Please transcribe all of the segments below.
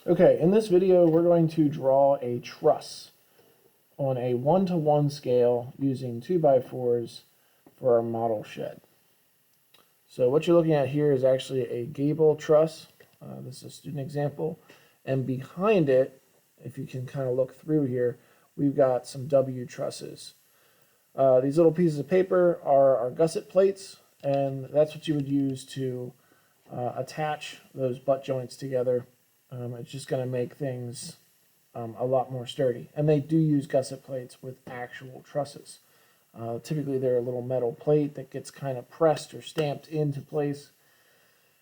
Okay, in this video we're going to draw a truss on a 1-to-1 scale using 2x4s for our model shed. So what you're looking at here is actually a gable truss. This is a student example. And behind it, if you can kind of look through here, we've got some W trusses. These little pieces of paper are our gusset plates, and that's what you would use to attach those butt joints together. It's just going to make things a lot more sturdy. And they do use gusset plates with actual trusses. Typically they're a little metal plate that gets kind of pressed or stamped into place.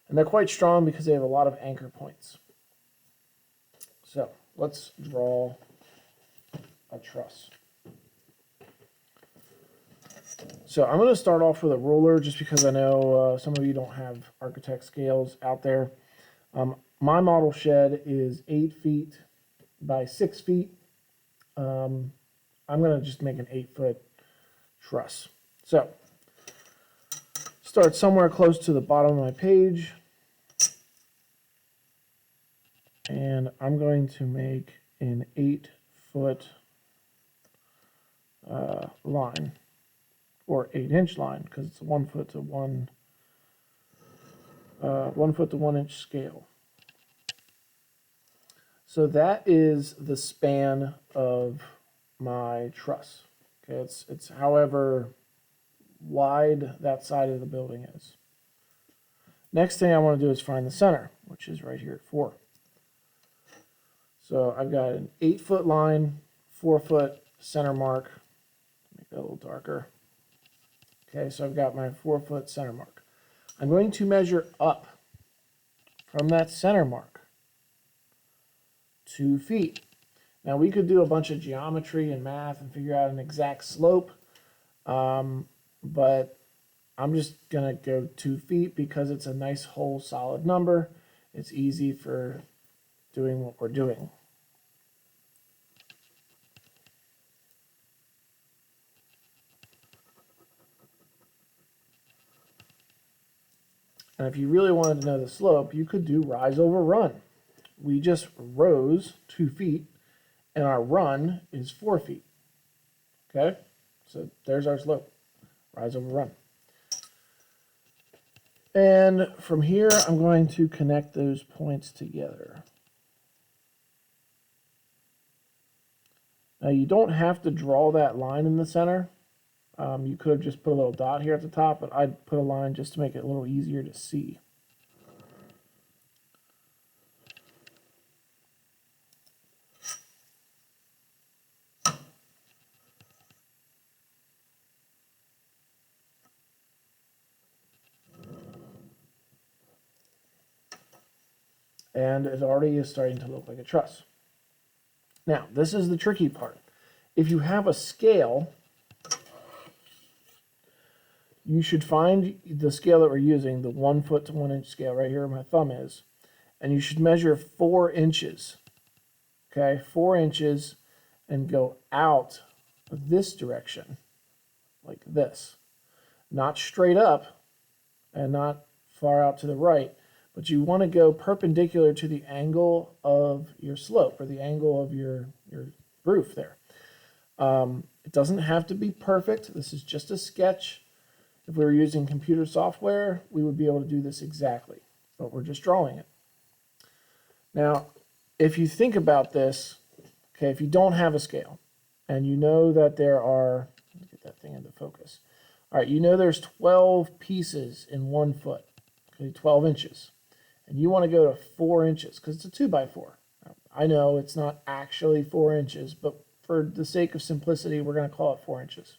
And they're quite strong because they have a lot of anchor points. So let's draw a truss. So I'm going to start off with a ruler just because I know some of you don't have architect scales out there. My model shed is 8 feet by 6 feet. I'm going to just make an 8-foot truss. So start somewhere close to the bottom of my page. And I'm going to make an 8-foot line, or 8-inch line, because it's a 1 foot to 1 inch scale. So that is the span of my truss. Okay, it's however wide that side of the building is. Next thing I want to do is find the center, which is right here at 4. So I've got an 8-foot line, 4-foot center mark. Make that a little darker. Okay, so I've got my 4-foot center mark. I'm going to measure up from that center mark 2 feet. Now we could do a bunch of geometry and math and figure out an exact slope, but I'm just going to go 2 feet because it's a nice whole solid number. It's easy for doing what we're doing. And if you really wanted to know the slope, you could do rise over run. We just rose 2 feet, and our run is 4 feet. Okay? So there's our slope. Rise over run. And from here, I'm going to connect those points together. Now, you don't have to draw that line in the center. You could have just put a little dot here at the top, but I'd put a line just to make it a little easier to see. And it already is starting to look like a truss. Now, this is the tricky part. If you have a scale, you should find the scale that we're using, the 1 foot to 1 inch scale right here where my thumb is, and you should measure 4 inches. Okay, 4 inches, and go out this direction, like this. Not straight up and not far out to the right, but you want to go perpendicular to the angle of your slope, or the angle of your roof there. It doesn't have to be perfect. This is just a sketch. If we were using computer software, we would be able to do this exactly, but we're just drawing it. Now, if you think about this, okay, if you don't have a scale, and you know that there are, let me get that thing into focus. All right, you know there's 12 pieces in 1 foot, okay, 12 inches. And you want to go to 4 inches because it's a 2x4. I know it's not actually 4 inches, but for the sake of simplicity, we're going to call it 4 inches.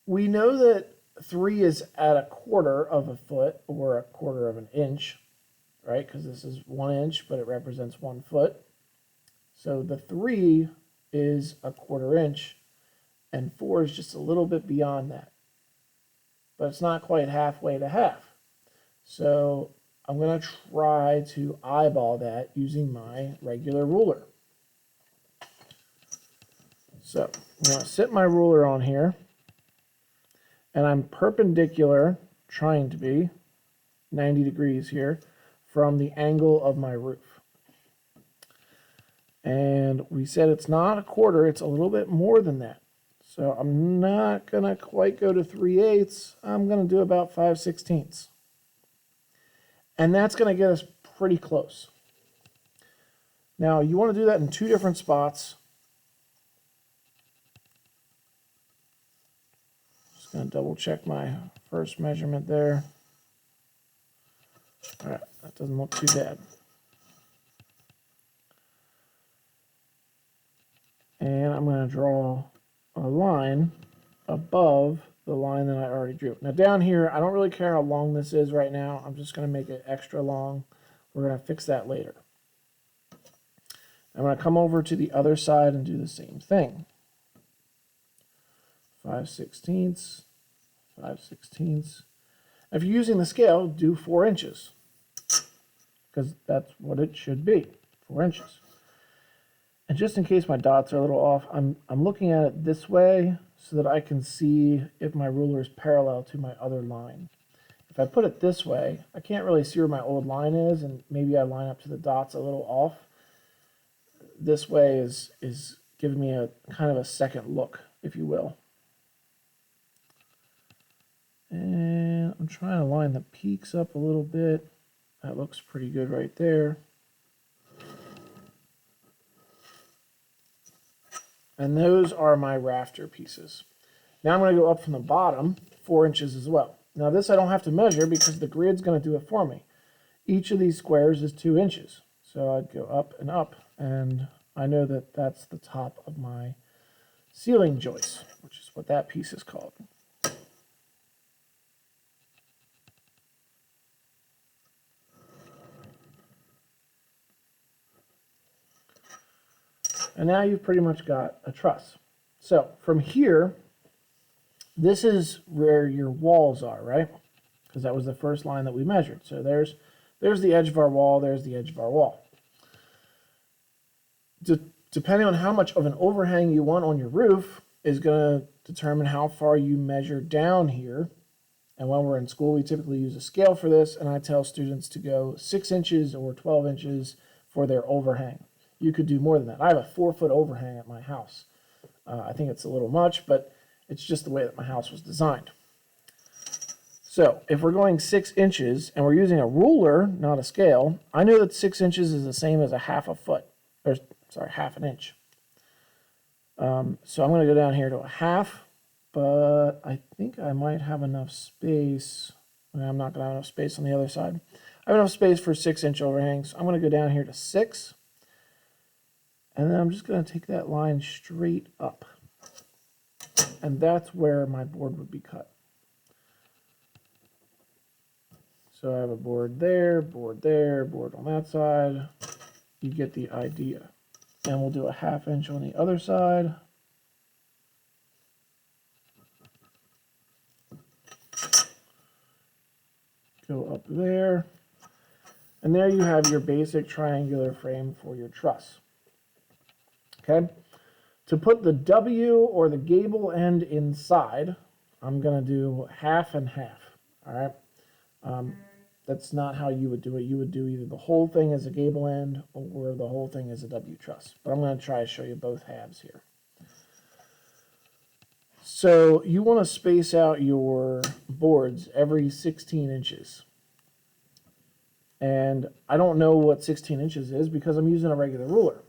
We know that 3 is at 1/4 of a foot, or 1/4 of an inch, right? Because this is 1 inch, but it represents 1 foot. So the 3 is 1/4 inch, and 4 is just a little bit beyond that. But it's not quite halfway to half. So I'm going to try to eyeball that using my regular ruler. So I'm going to sit my ruler on here, and I'm perpendicular, trying to be 90 degrees here, from the angle of my roof. And we said it's not a quarter, it's a little bit more than that. So I'm not going to quite go to 3/8. I'm going to do about 5/16. And that's going to get us pretty close. Now, you want to do that in two different spots. Just going to double check my first measurement there. All right, that doesn't look too bad. And I'm going to draw a line above the line that I already drew. Now down here, I don't really care how long this is right now. I'm just going to make it extra long. We're going to fix that later. I'm going to come over to the other side and do the same thing. 5/16, 5/16. If you're using the scale, do 4 inches, because that's what it should be, 4 inches. And just in case my dots are a little off, I'm looking at it this way so that I can see if my ruler is parallel to my other line. If I put it this way, I can't really see where my old line is, and maybe I line up to the dots a little off. This way is giving me a kind of a second look, if you will. And I'm trying to line the peaks up a little bit. That looks pretty good right there. And those are my rafter pieces. Now I'm going to go up from the bottom 4 inches as well. Now this I don't have to measure because the grid's going to do it for me. Each of these squares is 2 inches. So I'd go up, and I know that that's the top of my ceiling joist, which is what that piece is called. And now you've pretty much got a truss. So from here, this is where your walls are, right? Because that was the first line that we measured. So there's the edge of our wall, there's the edge of our wall. Depending on how much of an overhang you want on your roof is going to determine how far you measure down here. And when we're in school, we typically use a scale for this, and I tell students to go 6 inches or 12 inches for their overhang. You could do more than that. I have a 4-foot overhang at my house. I think it's a little much, but it's just the way that my house was designed. So if we're going 6 inches and we're using a ruler, not a scale, I know that 6 inches is the same as a half a foot, or sorry, half an inch. So I'm going to go down here to a half, but I think I might have enough space. I'm not going to have enough space on the other side. I have enough space for 6-inch overhangs. I'm going to go down here to 6. And then I'm just going to take that line straight up. And that's where my board would be cut. So I have a board there, board on that side. You get the idea. And we'll do a 1/2 inch on the other side. Go up there. And there you have your basic triangular frame for your truss. Okay, to put the W or the gable end inside, I'm going to do 1/2 and 1/2. All right, that's not how you would do it. You would do either the whole thing as a gable end or the whole thing as a W truss. But I'm going to try to show you both halves here. So you want to space out your boards every 16 inches. And I don't know what 16 inches is because I'm using a regular ruler.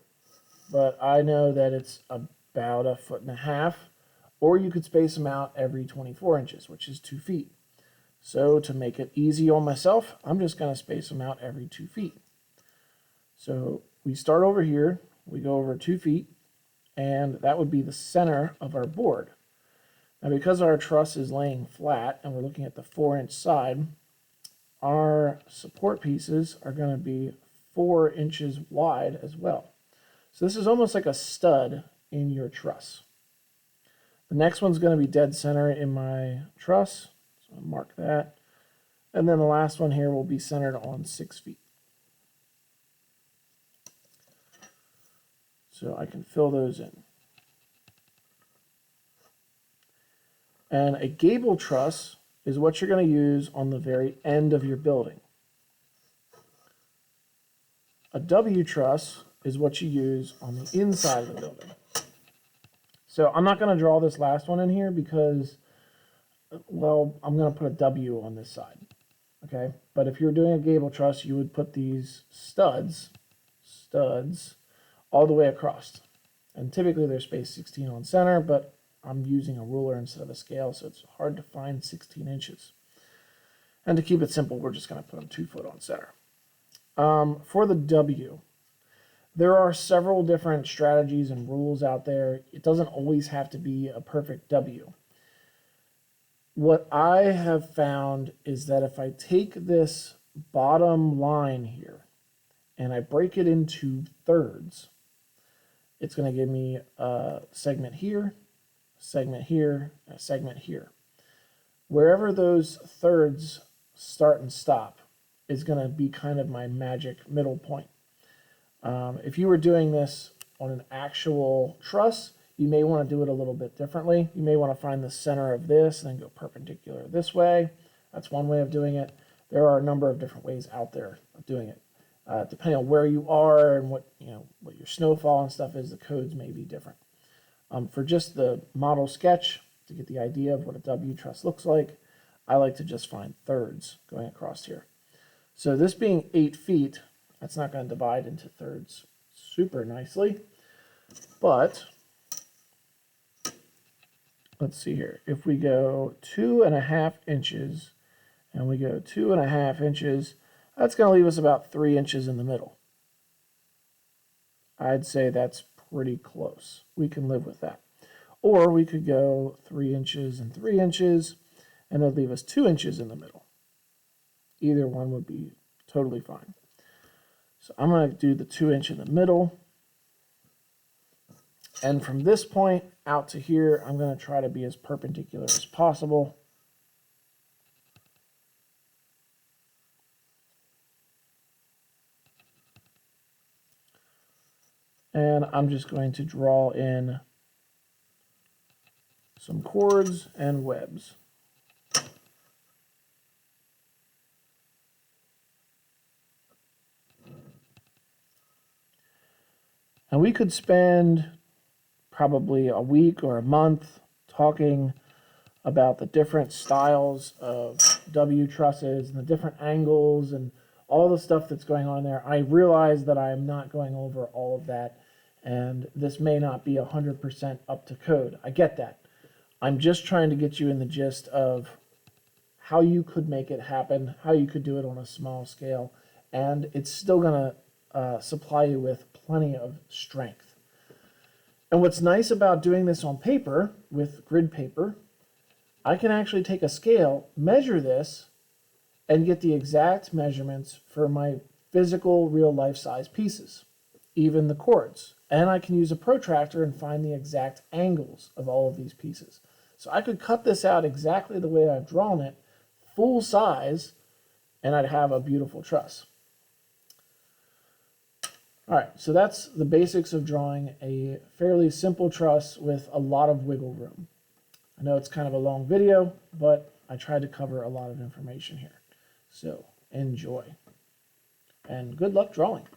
But I know that it's about 1.5 feet, or you could space them out every 24 inches, which is 2 feet. So to make it easy on myself, I'm just going to space them out every 2 feet. So we start over here, we go over 2 feet, and that would be the center of our board. Now because our truss is laying flat and we're looking at the 4-inch side, our support pieces are going to be 4 inches wide as well. So this is almost like a stud in your truss. The next one's going to be dead center in my truss, so I'll mark that. And then the last one here will be centered on 6 feet. So I can fill those in. And a gable truss is what you're going to use on the very end of your building. A W truss is what you use on the inside of the building. So I'm not going to draw this last one in here because, well, I'm going to put a W on this side. Okay, but if you're doing a gable truss, you would put these studs all the way across. And typically they're spaced 16 on center, but I'm using a ruler instead of a scale, so it's hard to find 16 inches. And to keep it simple, we're just going to put them 2 foot on center. For the W, there are several different strategies and rules out there. It doesn't always have to be a perfect W. What I have found is that if I take this bottom line here and I break it into thirds, it's going to give me a segment here, a segment here, a segment here. Wherever those thirds start and stop is going to be kind of my magic middle point. If you were doing this on an actual truss, you may want to do it a little bit differently. You may want to find the center of this and then go perpendicular this way. That's one way of doing it. There are a number of different ways out there of doing it. Depending on where you are and what your snowfall and stuff is, the codes may be different. For just the model sketch, to get the idea of what a W truss looks like, I like to just find thirds going across here. So this being 8 feet, that's not going to divide into thirds super nicely, but let's see here. If we go 2.5 inches and we go 2.5 inches, that's going to leave us about 3 inches in the middle. I'd say that's pretty close. We can live with that. Or we could go 3 inches and 3 inches, and it'd leave us 2 inches in the middle. Either one would be totally fine. So I'm going to do the 2 inch in the middle. And from this point out to here, I'm going to try to be as perpendicular as possible. And I'm just going to draw in some cords and webs. And we could spend probably a week or a month talking about the different styles of W trusses and the different angles and all the stuff that's going on there. I realize that I'm not going over all of that, and this may not be 100% up to code. I get that. I'm just trying to get you in the gist of how you could make it happen, how you could do it on a small scale, and it's still going to supply you with plenty of strength. And what's nice about doing this on paper, with grid paper, I can actually take a scale, measure this, and get the exact measurements for my physical real life size pieces, even the chords. And I can use a protractor and find the exact angles of all of these pieces. So I could cut this out exactly the way I've drawn it, full size, and I'd have a beautiful truss. All right, so that's the basics of drawing a fairly simple truss with a lot of wiggle room. I know it's kind of a long video, but I tried to cover a lot of information here. So enjoy, and good luck drawing.